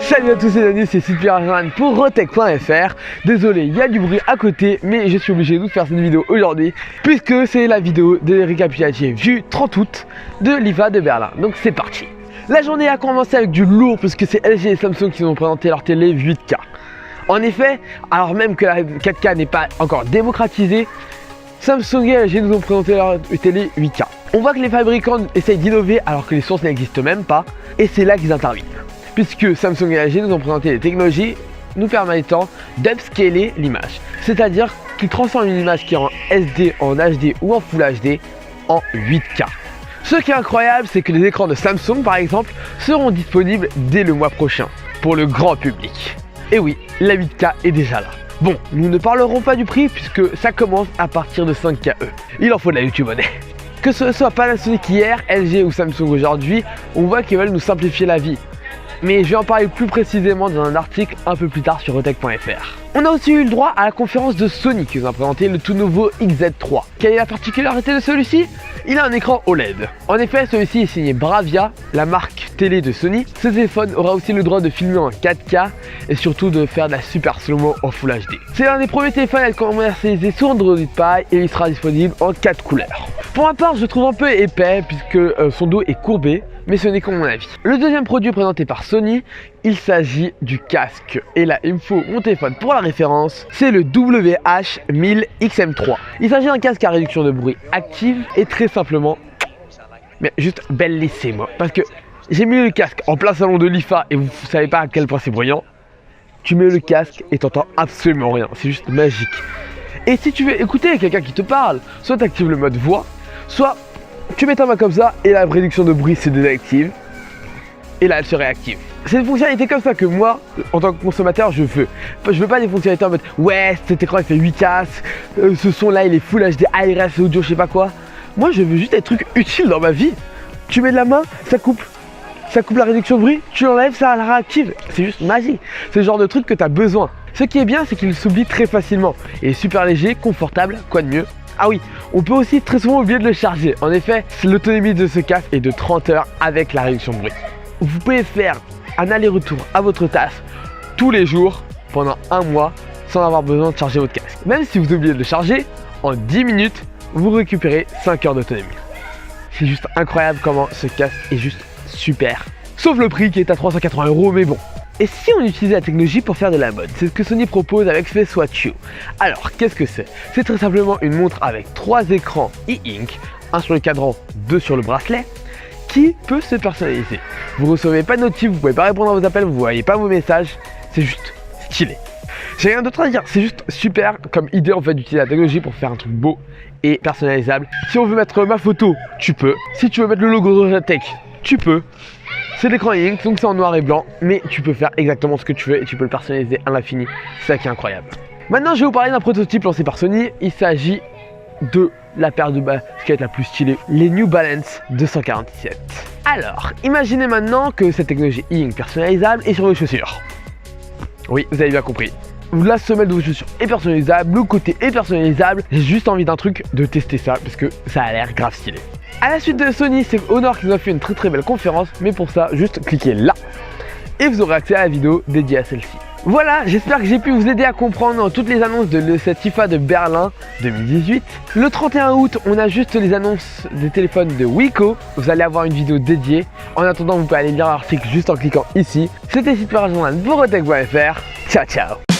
Salut à tous les amis, c'est Superman pour Rotech.fr. Désolé, il y a du bruit à côté, mais je suis obligé de vous faire cette vidéo aujourd'hui puisque c'est la vidéo des récapitulatifs du 30 août de l'IFA de Berlin. Donc c'est parti. La journée a commencé avec du lourd puisque c'est LG et Samsung qui nous ont présenté leur télé 8K. En effet, alors même que la 4K n'est pas encore démocratisée, Samsung et LG nous ont présenté leur télé 8K. On voit que les fabricants essayent d'innover alors que les sources n'existent même pas, et c'est là qu'ils interviennent. Puisque Samsung et LG nous ont présenté des technologies nous permettant d'upscaler l'image. C'est-à-dire qu'ils transforment une image qui est en SD, en HD ou en Full HD en 8K. Ce qui est incroyable, c'est que les écrans de Samsung par exemple seront disponibles dès le mois prochain pour le grand public. Et oui, la 8K est déjà là. Bon, nous ne parlerons pas du prix puisque ça commence à partir de 5KE. Il en faut de la YouTube monnaie. Que ce soit Panasonic hier, LG ou Samsung aujourd'hui, on voit qu'ils veulent nous simplifier la vie. Mais je vais en parler plus précisément dans un article un peu plus tard sur Rotech.fr. On a aussi eu le droit à la conférence de Sony qui nous a présenté le tout nouveau XZ3. Quelle est la particularité de celui-ci? Il a un écran OLED. En effet, celui-ci est signé Bravia, la marque télé de Sony. Ce téléphone aura aussi le droit de filmer en 4K et surtout de faire de la super slow-mo en Full HD. C'est l'un des premiers téléphones à être commercialisé sur Android Pie et il sera disponible en 4 couleurs. Pour ma part, je trouve un peu épais puisque son dos est courbé, mais ce n'est que mon avis. Le deuxième produit présenté par Sony, il s'agit du casque. Et là, il me faut mon téléphone pour la référence, c'est le WH-1000XM3. Il s'agit d'un casque à réduction de bruit active et très simplement, mais juste bellissimo. Parce que j'ai mis le casque en plein salon de l'IFA et vous savez pas à quel point c'est bruyant. Tu mets le casque et t'entends absolument rien, c'est juste magique. Et si tu veux écouter quelqu'un qui te parle, soit tu actives le mode voix, soit tu mets ta main comme ça et la réduction de bruit se désactive et là elle se réactive. C'est une fonctionnalité comme ça que moi, en tant que consommateur, je veux. Je veux pas des fonctionnalités en mode ouais, cet écran il fait 8K, ce son là il est Full HD, ARS, audio, je sais pas quoi. Moi je veux juste des trucs utiles dans ma vie. Tu mets de la main, ça coupe la réduction de bruit, tu l'enlèves, ça la réactive. C'est juste magique. C'est le genre de truc que tu as besoin. Ce qui est bien, c'est qu'il s'oublie très facilement. Il est super léger, confortable, quoi de mieux. Ah oui, on peut aussi très souvent oublier de le charger. En effet, l'autonomie de ce casque est de 30 heures avec la réduction de bruit. Vous pouvez faire un aller-retour à votre taf tous les jours pendant un mois sans avoir besoin de charger votre casque. Même si vous oubliez de le charger, en 10 minutes, vous récupérez 5 heures d'autonomie. C'est juste incroyable comment ce casque est juste super. Sauf le prix qui est à 380 €, mais bon. Et si on utilisait la technologie pour faire de la mode? C'est ce que Sony propose avec Face Watch You. Alors, qu'est-ce que c'est? C'est très simplement une montre avec 3 écrans e-ink, un sur le cadran, 2 sur le bracelet, qui peut se personnaliser. Vous recevez pas de notifs, vous pouvez pas répondre à vos appels, vous voyez pas vos messages, c'est juste stylé. J'ai rien d'autre à dire, c'est juste super comme idée en fait d'utiliser la technologie pour faire un truc beau et personnalisable. Si on veut mettre ma photo, tu peux. Si tu veux mettre le logo de Rotech, tu peux. C'est l'écran e-ink, donc c'est en noir et blanc, mais tu peux faire exactement ce que tu veux et tu peux le personnaliser à l'infini. C'est ça qui est incroyable. Maintenant, je vais vous parler d'un prototype lancé par Sony. Il s'agit de la paire de baskets la plus stylée, les New Balance 247. Alors, imaginez maintenant que cette technologie e-ink personnalisable est sur vos chaussures. Oui, vous avez bien compris. La semelle de vos chaussures est personnalisable, le côté est personnalisable. J'ai juste envie d'un truc, de tester ça, parce que ça a l'air grave stylé. À la suite de Sony, c'est Honor qui nous a fait une très belle conférence, mais pour ça, juste cliquez là et vous aurez accès à la vidéo dédiée à celle-ci. Voilà, j'espère que j'ai pu vous aider à comprendre toutes les annonces de cette IFA de Berlin 2018. Le 31 août, on a juste les annonces des téléphones de Wiko. Vous allez avoir une vidéo dédiée. En attendant, vous pouvez aller lire l'article juste en cliquant ici. C'était Superman pour Rotech.fr. Ciao, ciao.